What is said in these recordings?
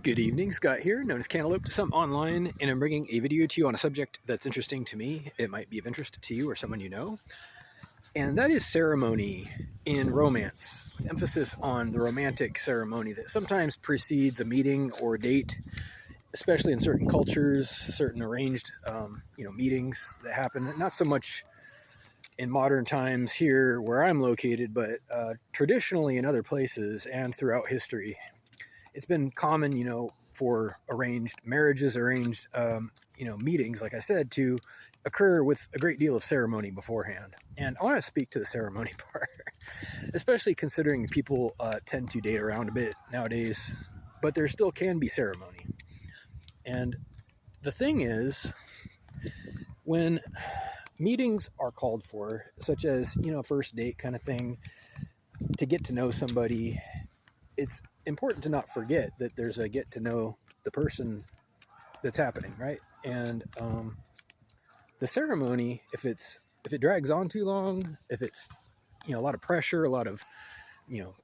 Good evening, Scott here, known as Cantaloupe to some online, and I'm bringing a video to you on a subject that's interesting to me. It might be of interest to you or someone you know, and that is ceremony in romance, with emphasis on the romantic ceremony that sometimes precedes a meeting or date, especially in certain cultures, certain arranged, meetings that happen. Not so much in modern times here where I'm located, but traditionally in other places and throughout history. It's been common, for arranged marriages, arranged, meetings, like I said, to occur with a great deal of ceremony beforehand. And I want to speak to the ceremony part, especially considering people tend to date around a bit nowadays, but there still can be ceremony. And the thing is, when meetings are called for, such as, first date kind of thing, to get to know somebody, it's important to not forget that there's a get to know the person that's happening, right? And the ceremony, if it drags on too long, if it's a lot of pressure, a lot of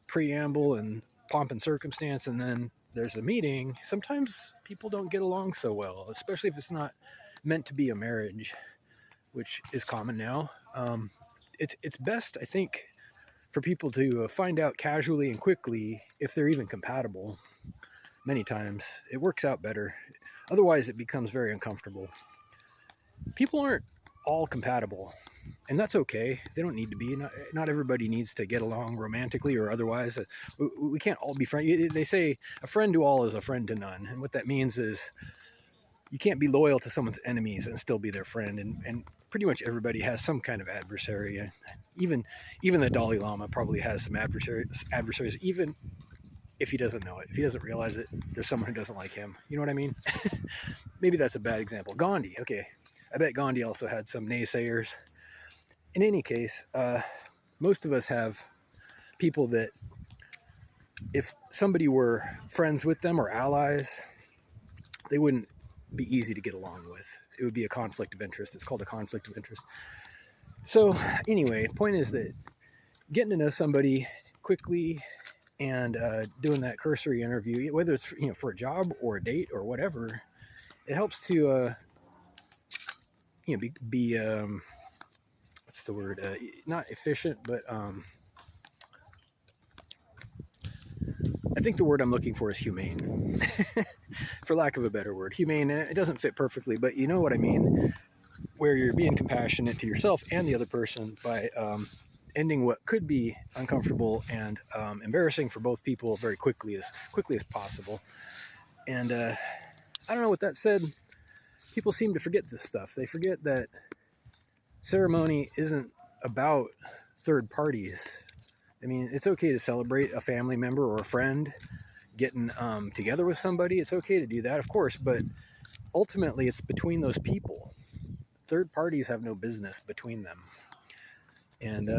preamble and pomp and circumstance, and then there's a meeting, sometimes people don't get along so well, especially if it's not meant to be a marriage, which is common now. It's best, I think, for people to find out casually and quickly if they're even compatible. Many times it works out better. Otherwise, it becomes very uncomfortable. People aren't all compatible, and that's okay. They don't need to be. Not everybody needs to get along romantically or otherwise. We can't all be friends. They say a friend to all is a friend to none, and what that means is you can't be loyal to someone's enemies and still be their friend. And pretty much everybody has some kind of adversary. Even the Dalai Lama probably has some adversaries, even if he doesn't know it. If he doesn't realize it, there's someone who doesn't like him. You know what I mean? Maybe that's a bad example. Gandhi, okay. I bet Gandhi also had some naysayers. In any case, most of us have people that if somebody were friends with them or allies, they wouldn't be easy to get along with. It would be a conflict of interest. It's called a conflict of interest. So anyway, point is that getting to know somebody quickly and doing that cursory interview, whether it's for a job or a date or whatever, it helps to be what's the word? Not efficient, but I think the word I'm looking for is humane, for lack of a better word. Humane, and it doesn't fit perfectly, but you know what I mean, where you're being compassionate to yourself and the other person by ending what could be uncomfortable and embarrassing for both people very quickly as possible. And I don't know, with that said, people seem to forget this stuff. They forget that ceremony isn't about third parties. I mean, it's okay to celebrate a family member or a friend getting together with somebody. It's okay to do that, of course, but ultimately it's between those people. Third parties have no business between them. And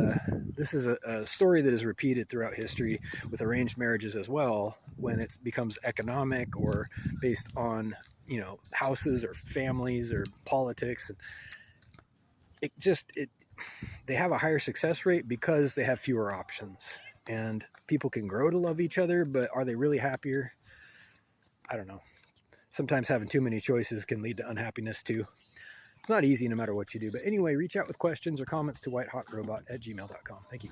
this is a story that is repeated throughout history with arranged marriages as well, when it becomes economic or based on, houses or families or politics. And they have a higher success rate because they have fewer options. And people can grow to love each other, but are they really happier? I don't know. Sometimes having too many choices can lead to unhappiness too. It's not easy no matter what you do. But anyway, reach out with questions or comments to whitehotrobot@gmail.com. Thank you.